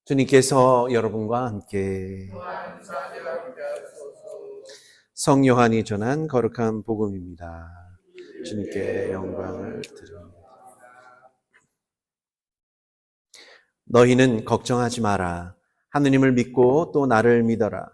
주님께서 여러분과 함께 성요한이 전한 거룩한 복음입니다. 주님께 영광을 드립니다. 너희는 걱정하지 마라. 하느님을 믿고 또 나를 믿어라.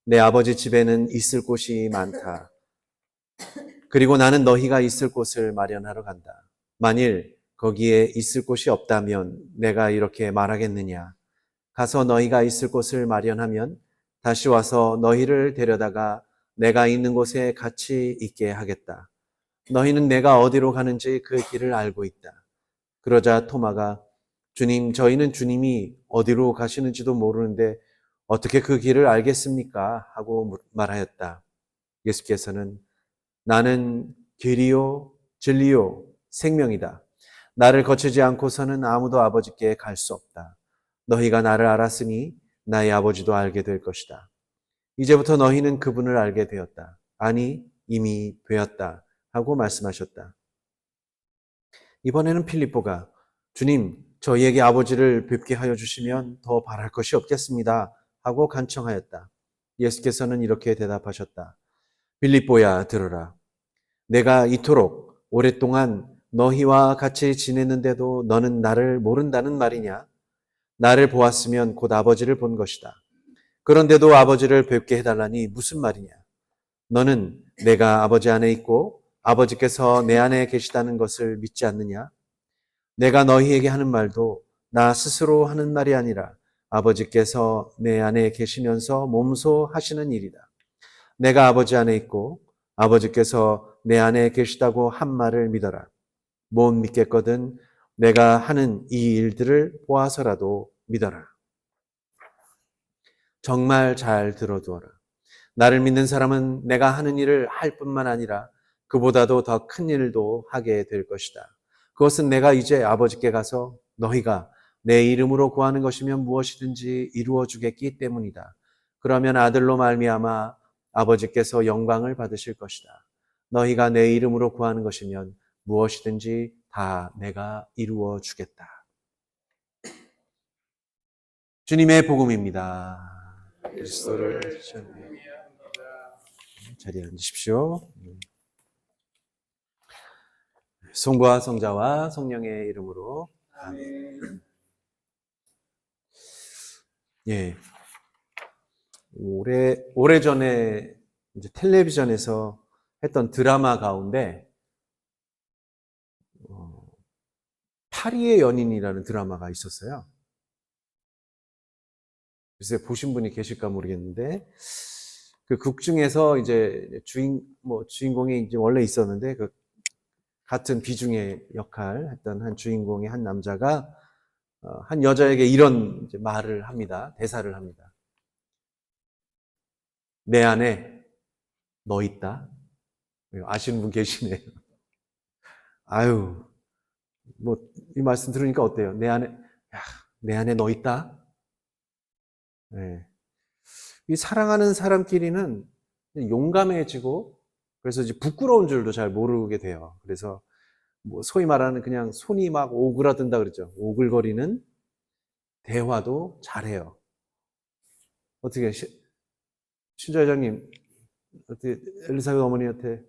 내 아버지 집에는 있을 곳이 많다. 그리고 나는 너희가 있을 곳을 마련하러 간다. 만일 거기에 있을 곳이 없다면 내가 이렇게 말하겠느냐? 가서 너희가 있을 곳을 마련하면 다시 와서 너희를 데려다가 내가 있는 곳에 같이 있게 하겠다. 너희는 내가 어디로 가는지 그 길을 알고 있다. 그러자 토마가 주님, 저희는 주님이 어디로 가시는지도 모르는데 어떻게 그 길을 알겠습니까? 하고 말하였다. 예수께서는 나는 길이요, 진리요, 생명이다. 나를 거치지 않고서는 아무도 아버지께 갈 수 없다. 너희가 나를 알았으니 나의 아버지도 알게 될 것이다. 이제부터 너희는 그분을 알게 되었다. 아니, 이미 되었다. 하고 말씀하셨다. 이번에는 필립보가 주님, 저희에게 아버지를 뵙게 하여 주시면 더 바랄 것이 없겠습니다. 하고 간청하였다. 예수께서는 이렇게 대답하셨다. 필립보야, 들어라. 내가 이토록 오랫동안 너희와 같이 지냈는데도 너는 나를 모른다는 말이냐? 나를 보았으면 곧 아버지를 본 것이다. 그런데도 아버지를 뵙게 해달라니 무슨 말이냐? 너는 내가 아버지 안에 있고 아버지께서 내 안에 계시다는 것을 믿지 않느냐? 내가 너희에게 하는 말도 나 스스로 하는 말이 아니라 아버지께서 내 안에 계시면서 몸소 하시는 일이다. 내가 아버지 안에 있고 아버지께서 내 안에 계시다고 한 말을 믿어라. 못 믿겠거든 내가 하는 이 일들을 보아서라도 믿어라. 정말 잘 들어두어라. 나를 믿는 사람은 내가 하는 일을 할 뿐만 아니라 그보다도 더 큰 일도 하게 될 것이다. 그것은 내가 이제 아버지께 가서 너희가 내 이름으로 구하는 것이면 무엇이든지 이루어 주겠기 때문이다. 그러면 아들로 말미암아 아버지께서 영광을 받으실 것이다. 너희가 내 이름으로 구하는 것이면 무엇이든지 다 내가 이루어 주겠다. 주님의 복음입니다. 그리스도를 자리에 앉으십시오. 성부와 성자와 성령의 이름으로 아멘. 예, 오래전에 이제 텔레비전에서 했던 드라마 가운데 파리의 연인이라는 드라마가 있었어요. 글쎄 보신 분이 계실까 모르겠는데 그 극 중에서 이제 주인공이 이제 원래 있었는데 그 같은 비중의 역할 했던 한 주인공의 한 남자가 한 여자에게 이런 이제 말을 합니다. 대사를 합니다. 내 안에 너 있다. 아시는 분 계시네요. 아유, 뭐 이 말씀 들으니까 어때요? 내 안에 너 있다. 네. 이 사랑하는 사람끼리는 용감해지고 그래서 이제 부끄러운 줄도 잘 모르게 돼요. 그래서 뭐 소위 말하는 그냥 손이 막 오그라든다 그러죠. 오글거리는 대화도 잘해요. 어떻게 신자 회장님 어떻게 엘리사벳 어머니한테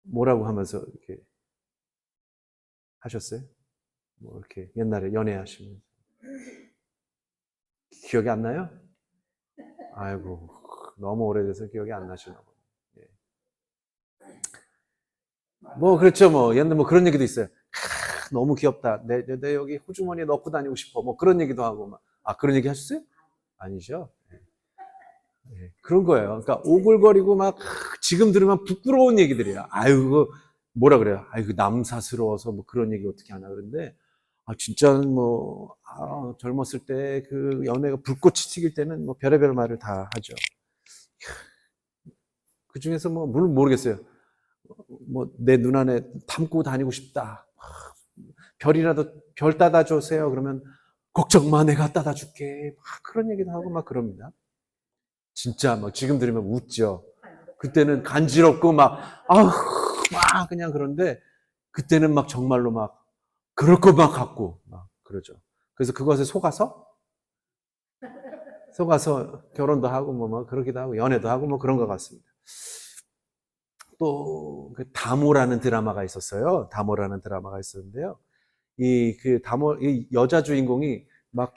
뭐라고 하면서 이렇게 하셨어요? 뭐 이렇게 옛날에 연애하시면 기억이 안 나요? 아이고 너무 오래돼서 기억이 안 나시나 보네. 뭐 그렇죠. 뭐 옛날 뭐 그런 얘기도 있어요. 너무 귀엽다. 내 여기 호주머니에 넣고 다니고 싶어. 뭐 그런 얘기도 하고 막. 아 그런 얘기 하셨어요? 아니죠. 네. 그런 거예요. 그러니까 오글거리고 막 지금 들으면 부끄러운 얘기들이야. 아유 뭐라 그래요? 아유 남사스러워서 뭐 그런 얘기 어떻게 하나 그런데 진짜 뭐 젊었을 때 그 연애가 불꽃이 튀길 때는 뭐 별의별 말을 다 하죠. 그 중에서 뭐 물론 모르겠어요. 뭐 내 눈 안에 담고 다니고 싶다. 별 따다 주세요. 그러면 걱정 마, 내가 따다 줄게. 막 그런 얘기도 하고 막 그럽니다. 진짜 막 지금 들으면 웃죠. 그때는 간지럽고 막 그냥 그런데 그때는 막 정말로 막 그럴 것 막 같고 막 그러죠. 그래서 그것에 속아서 속아서 결혼도 하고 뭐 그러기도 하고 연애도 하고 뭐 그런 것 같습니다. 또 그 다모라는 드라마가 있었어요. 다모라는 드라마가 있었는데요. 이 여자 주인공이 막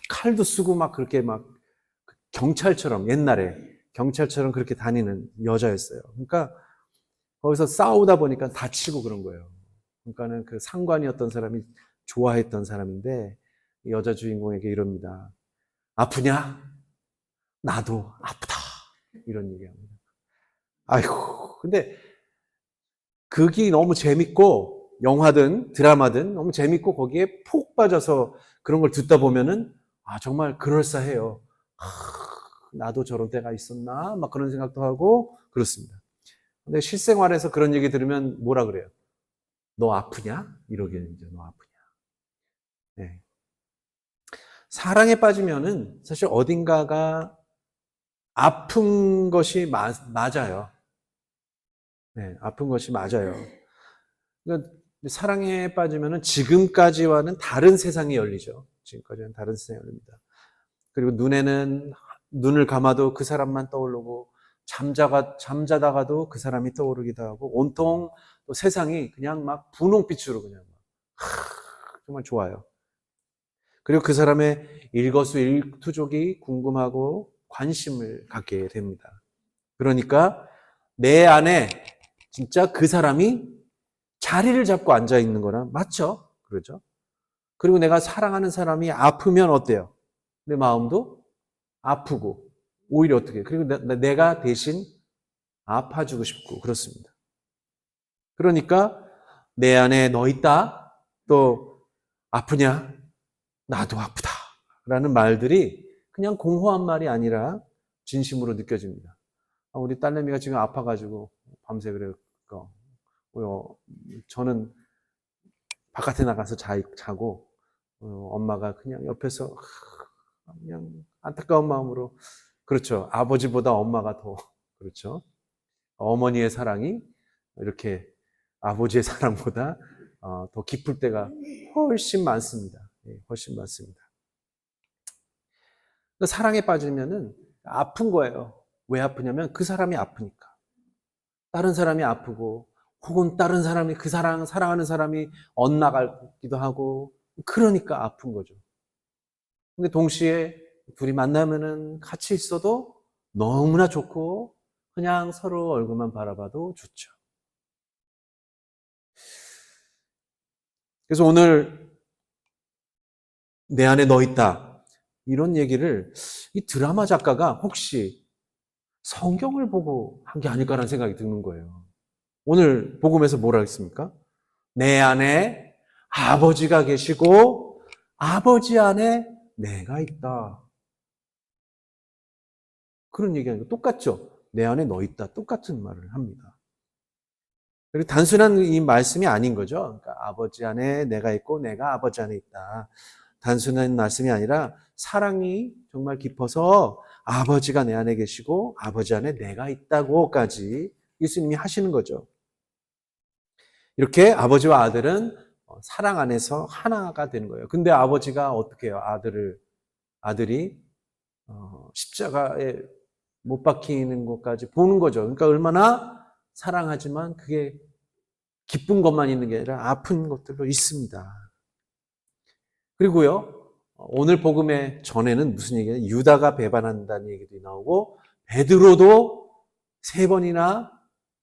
칼도 쓰고 막 그렇게 막 경찰처럼 옛날에 경찰처럼 그렇게 다니는 여자였어요. 그러니까 거기서 싸우다 보니까 다치고 그런 거예요. 그러니까는 그 상관이었던 사람이 좋아했던 사람인데 여자 주인공에게 이럽니다. 아프냐? 나도 아프다. 이런 얘기합니다. 아이고, 근데 극이 너무 재밌고 영화든 드라마든 너무 재밌고 거기에 푹 빠져서 그런 걸 듣다 보면은 정말 그럴싸해요. 나도 저런 때가 있었나? 막 그런 생각도 하고 그렇습니다. 근데 실생활에서 그런 얘기 들으면 뭐라 그래요? 너 아프냐? 이러겠죠. 너 아프냐? 네. 사랑에 빠지면은 사실 어딘가가 아픈 것이 맞아요. 네, 아픈 것이 맞아요. 그러니까 사랑에 빠지면은 지금까지와는 다른 세상이 열리죠. 지금까지는 다른 세상이 열립니다. 그리고 눈을 감아도 그 사람만 떠오르고 잠자다가도 그 사람이 떠오르기도 하고 온통 또 세상이 그냥 막 분홍빛으로 그냥 정말 좋아요. 그리고 그 사람의 일거수일투족이 궁금하고 관심을 갖게 됩니다. 그러니까 내 안에 진짜 그 사람이 자리를 잡고 앉아 있는 거랑 맞죠? 그러죠? 그리고 내가 사랑하는 사람이 아프면 어때요? 내 마음도 아프고 오히려 어떻게 그리고 내가 대신 아파주고 싶고 그렇습니다. 그러니까 내 안에 너 있다 또 아프냐 나도 아프다 라는 말들이 그냥 공허한 말이 아니라 진심으로 느껴집니다. 우리 딸내미가 지금 아파가지고 밤새 그래요. 저는 바깥에 나가서 자고 엄마가 그냥 옆에서 그냥 안타까운 마음으로 그렇죠. 아버지보다 엄마가 더 그렇죠. 어머니의 사랑이 이렇게 아버지의 사랑보다 더 깊을 때가 훨씬 많습니다. 훨씬 많습니다. 사랑에 빠지면은 아픈 거예요. 왜 아프냐면 그 사람이 아프니까. 다른 사람이 아프고 혹은 다른 사람이 사랑하는 사람이 엇나가기도 하고 그러니까 아픈 거죠. 근데 동시에 둘이 만나면은 같이 있어도 너무나 좋고 그냥 서로 얼굴만 바라봐도 좋죠. 그래서 오늘 내 안에 너 있다. 이런 얘기를 이 드라마 작가가 혹시 성경을 보고 한 게 아닐까라는 생각이 드는 거예요. 오늘 복음에서 뭐라 했습니까? 내 안에 아버지가 계시고 아버지 안에 내가 있다. 그런 얘기하는 거 똑같죠? 내 안에 너 있다. 똑같은 말을 합니다. 그리고 단순한 이 말씀이 아닌 거죠. 그러니까 아버지 안에 내가 있고 내가 아버지 안에 있다. 단순한 말씀이 아니라 사랑이 정말 깊어서 아버지가 내 안에 계시고 아버지 안에 내가 있다고까지 예수님이 하시는 거죠. 이렇게 아버지와 아들은 사랑 안에서 하나가 되는 거예요. 근데 아버지가 어떻게 해요? 아들이 십자가에 못 박히는 것까지 보는 거죠. 그러니까 얼마나 사랑하지만 그게 기쁜 것만 있는 게 아니라 아픈 것들도 있습니다. 그리고요, 오늘 복음의 전에는 무슨 얘기예요? 유다가 배반한다는 얘기도 나오고 베드로도 3번이나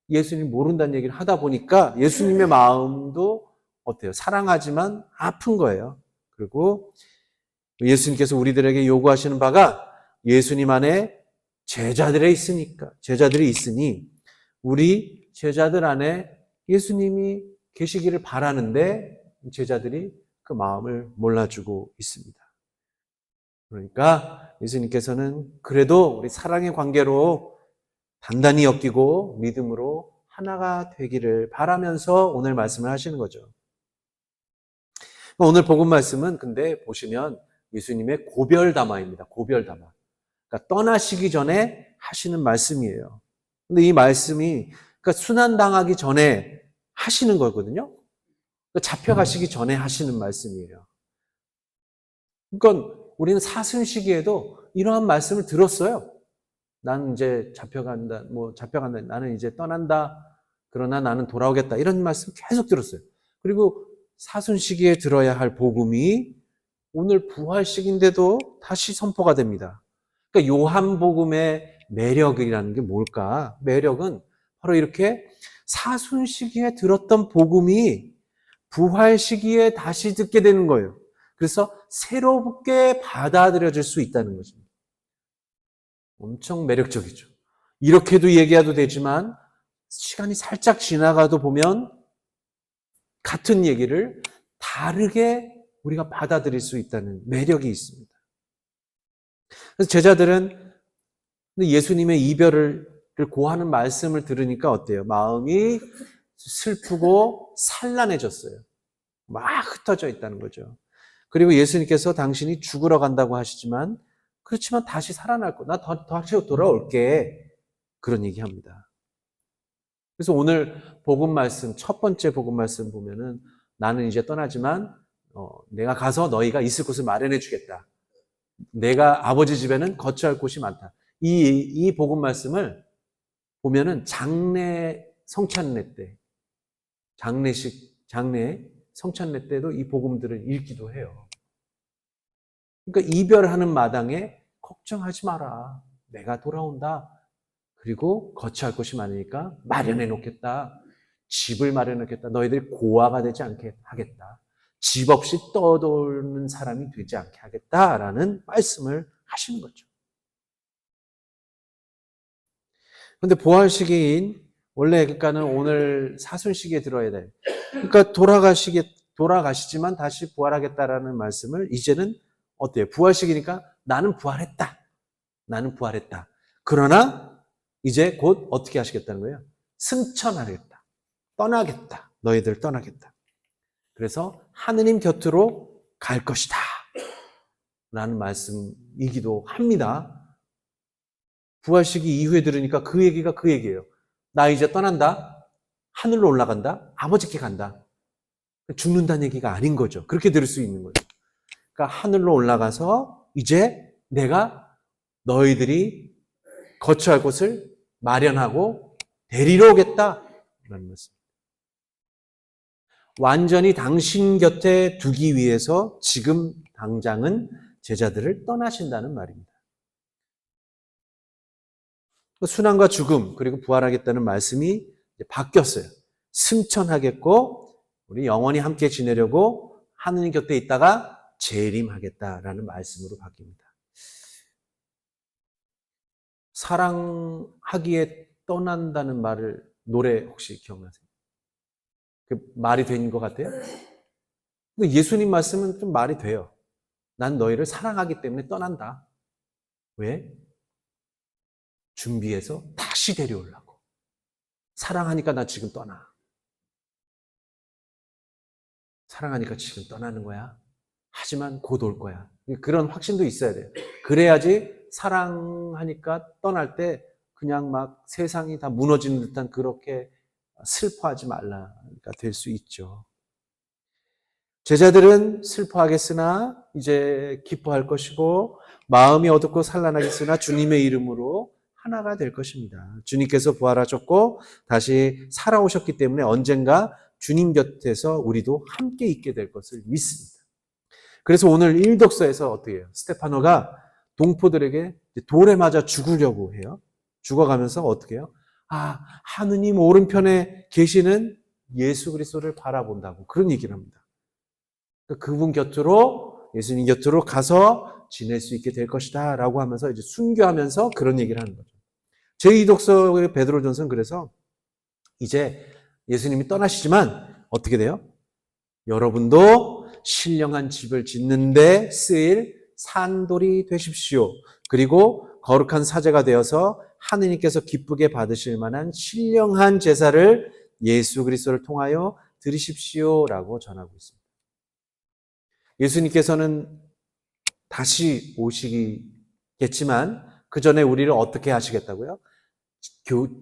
예수님 모른다는 얘기를 하다 보니까 예수님의 마음도 어때요? 사랑하지만 아픈 거예요. 그리고 예수님께서 우리들에게 요구하시는 바가 예수님 안에 제자들이 있으니 우리 제자들 안에 예수님이 계시기를 바라는데 제자들이 그 마음을 몰라주고 있습니다. 그러니까 예수님께서는 그래도 우리 사랑의 관계로 단단히 엮이고 믿음으로 하나가 되기를 바라면서 오늘 말씀을 하시는 거죠. 오늘 복음 말씀은 근데 보시면 예수님의 고별담화입니다. 고별담화. 그러니까 떠나시기 전에 하시는 말씀이에요. 근데 이 말씀이 그러니까 순환당하기 전에 하시는 거거든요. 그러니까 잡혀가시기 전에 하시는 말씀이에요. 그러니까 우리는 사순 시기에도 이러한 말씀을 들었어요. 나는 이제 잡혀간다, 나는 이제 떠난다. 그러나 나는 돌아오겠다. 이런 말씀 계속 들었어요. 그리고 사순 시기에 들어야 할 복음이 오늘 부활 시기인데도 다시 선포가 됩니다. 그러니까 요한복음의 매력이라는 게 뭘까? 매력은 바로 이렇게 사순 시기에 들었던 복음이 부활 시기에 다시 듣게 되는 거예요. 그래서 새롭게 받아들여질 수 있다는 것입니다. 엄청 매력적이죠. 이렇게도 얘기해도 되지만 시간이 살짝 지나가도 보면 같은 얘기를 다르게 우리가 받아들일 수 있다는 매력이 있습니다. 그래서 제자들은 예수님의 이별을 고하는 말씀을 들으니까 어때요? 마음이 슬프고 산란해졌어요. 막 흩어져 있다는 거죠. 그리고 예수님께서 당신이 죽으러 간다고 하시지만 그렇지만 다시 살아날 거. 나 다시 돌아올게. 그런 얘기합니다. 그래서 오늘 복음 말씀, 첫 번째 복음 말씀 보면은 나는 이제 떠나지만 내가 가서 너희가 있을 곳을 마련해 주겠다. 내가 아버지 집에는 거처할 곳이 많다. 이 복음 말씀을 보면은 장례 성찬례 때, 장례 성찬례 때도 이 복음들을 읽기도 해요. 그러니까 이별하는 마당에 걱정하지 마라. 내가 돌아온다. 그리고 거처할 곳이 많으니까 마련해 놓겠다. 집을 마련해 놓겠다. 너희들이 고아가 되지 않게 하겠다. 집 없이 떠도는 사람이 되지 않게 하겠다라는 말씀을 하시는 거죠. 그런데 부활 시기인 원래 그러니까는 오늘 사순 시기에 들어야 돼요. 그러니까 돌아가시지만 다시 부활하겠다라는 말씀을 이제는 어때요? 부활 시기니까 나는 부활했다. 나는 부활했다. 그러나 이제 곧 어떻게 하시겠다는 거예요? 승천하겠다. 떠나겠다. 너희들 떠나겠다. 그래서 하느님 곁으로 갈 것이다. 라는 말씀이기도 합니다. 부활 시기 이후에 들으니까 그 얘기가 그 얘기예요. 나 이제 떠난다. 하늘로 올라간다. 아버지께 간다. 죽는다는 얘기가 아닌 거죠. 그렇게 들을 수 있는 거죠. 그러니까 하늘로 올라가서 이제 내가 너희들이 거처할 곳을 마련하고 데리러 오겠다. 라는 말씀. 완전히 당신 곁에 두기 위해서 지금 당장은 제자들을 떠나신다는 말입니다. 순환과 죽음 그리고 부활하겠다는 말씀이 바뀌었어요. 승천하겠고 우리 영원히 함께 지내려고 하느님 곁에 있다가 재림하겠다라는 말씀으로 바뀝니다. 사랑하기에 떠난다는 말을 노래 혹시 기억나세요? 그 말이 된 것 같아요? 근데 예수님 말씀은 좀 말이 돼요. 난 너희를 사랑하기 때문에 떠난다. 왜? 준비해서 다시 데려오려고. 사랑하니까 나 지금 떠나. 사랑하니까 지금 떠나는 거야. 하지만 곧 올 거야. 그런 확신도 있어야 돼요. 그래야지 사랑하니까 떠날 때 그냥 막 세상이 다 무너지는 듯한 그렇게 슬퍼하지 말라가 될 수 있죠. 제자들은 슬퍼하겠으나 이제 기뻐할 것이고 마음이 어둡고 산란하겠으나 주님의 이름으로 하나가 될 것입니다. 주님께서 부활하셨고 다시 살아오셨기 때문에 언젠가 주님 곁에서 우리도 함께 있게 될 것을 믿습니다. 그래서 오늘 1독서에서 어떻게 해요? 스테파노가 동포들에게 돌에 맞아 죽으려고 해요. 죽어가면서 어떻게 해요? 하느님 오른편에 계시는 예수 그리스도를 바라본다고 그런 얘기를 합니다. 그분 곁으로 예수님 곁으로 가서 지낼 수 있게 될 것이다 라고 하면서 이제 순교하면서 그런 얘기를 하는 거죠. 제2독서의 베드로전서는 그래서 이제 예수님이 떠나시지만 어떻게 돼요? 여러분도 신령한 집을 짓는 데 쓰일 산돌이 되십시오. 그리고 거룩한 사제가 되어서 하느님께서 기쁘게 받으실 만한 신령한 제사를 예수 그리스도를 통하여 드리십시오라고 전하고 있습니다. 예수님께서는 다시 오시겠지만 그 전에 우리를 어떻게 하시겠다고요?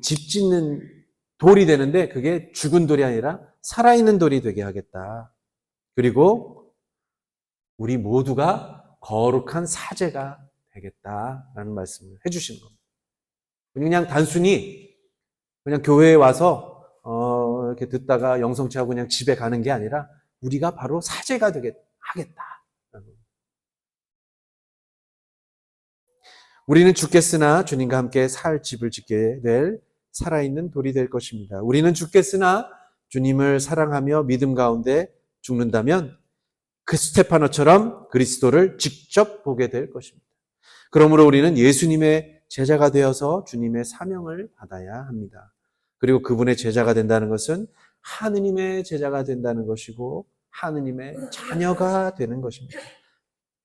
집 짓는 돌이 되는데 그게 죽은 돌이 아니라 살아있는 돌이 되게 하겠다. 그리고 우리 모두가 거룩한 사제가 되겠다라는 말씀을 해주시는 겁니다. 그냥 단순히 그냥 교회에 와서 이렇게 듣다가 영성취하고 그냥 집에 가는 게 아니라 우리가 바로 사제가 하겠다. 우리는 죽겠으나 주님과 함께 살 집을 짓게 될 살아있는 돌이 될 것입니다. 우리는 죽겠으나 주님을 사랑하며 믿음 가운데 죽는다면 그 스테파노처럼 그리스도를 직접 보게 될 것입니다. 그러므로 우리는 예수님의 제자가 되어서 주님의 사명을 받아야 합니다. 그리고 그분의 제자가 된다는 것은 하느님의 제자가 된다는 것이고 하느님의 자녀가 되는 것입니다.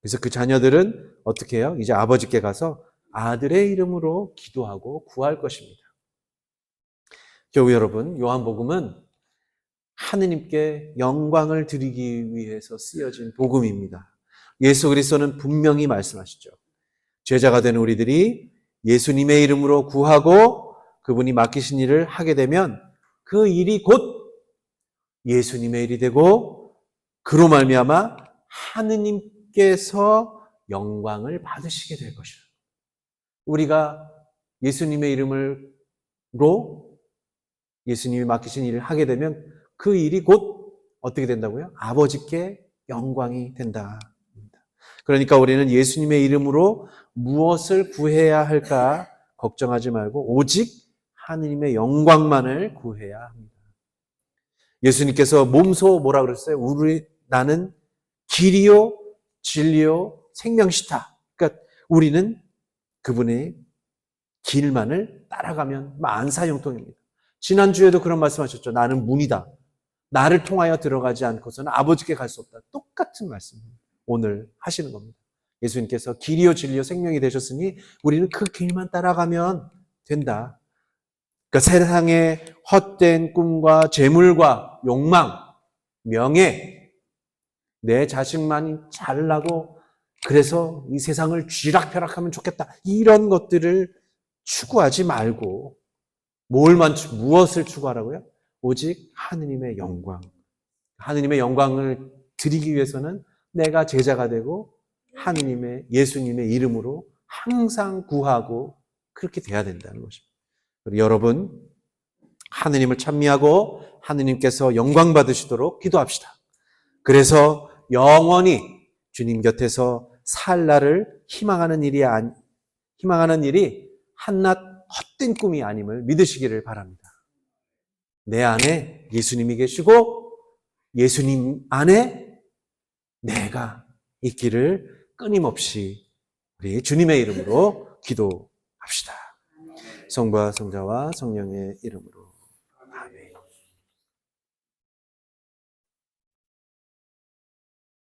그래서 그 자녀들은 어떻게 해요? 이제 아버지께 가서 아들의 이름으로 기도하고 구할 것입니다. 교우 여러분, 요한복음은 하느님께 영광을 드리기 위해서 쓰여진 복음입니다. 예수 그리스도는 분명히 말씀하시죠. 제자가 된 우리들이 예수님의 이름으로 구하고 그분이 맡기신 일을 하게 되면 그 일이 곧 예수님의 일이 되고 그로 말미암아 하느님께서 영광을 받으시게 될 것이다. 우리가 예수님의 이름으로 예수님이 맡기신 일을 하게 되면 그 일이 곧 어떻게 된다고요? 아버지께 영광이 된다. 그러니까 우리는 예수님의 이름으로 무엇을 구해야 할까 걱정하지 말고 오직 하느님의 영광만을 구해야 합니다. 예수님께서 몸소 뭐라 그랬어요? 나는 길이요 진리요 생명시다. 그러니까 우리는 그분의 길만을 따라가면 만사형통입니다. 지난주에도 그런 말씀하셨죠. 나는 문이다. 나를 통하여 들어가지 않고서는 아버지께 갈 수 없다. 똑같은 말씀입니다. 오늘 하시는 겁니다. 예수님께서 길이요 진리요 생명이 되셨으니 우리는 그 길만 따라가면 된다. 그러니까 세상의 헛된 꿈과 재물과 욕망, 명예, 내 자식만이 잘나고 그래서 이 세상을 쥐락펴락하면 좋겠다. 이런 것들을 추구하지 말고 무엇을 추구하라고요? 오직 하느님의 영광. 하느님의 영광을 드리기 위해서는 내가 제자가 되고 예수님의 이름으로 항상 구하고 그렇게 돼야 된다는 것입니다. 여러분, 하느님을 찬미하고 하느님께서 영광 받으시도록 기도합시다. 그래서 영원히 주님 곁에서 살 날을 희망하는 일이 한낱 헛된 꿈이 아님을 믿으시기를 바랍니다. 내 안에 예수님이 계시고 예수님 안에 내가 있기를 끊임없이 우리 주님의 이름으로 기도합시다. 성부와 성자와 성령의 이름으로.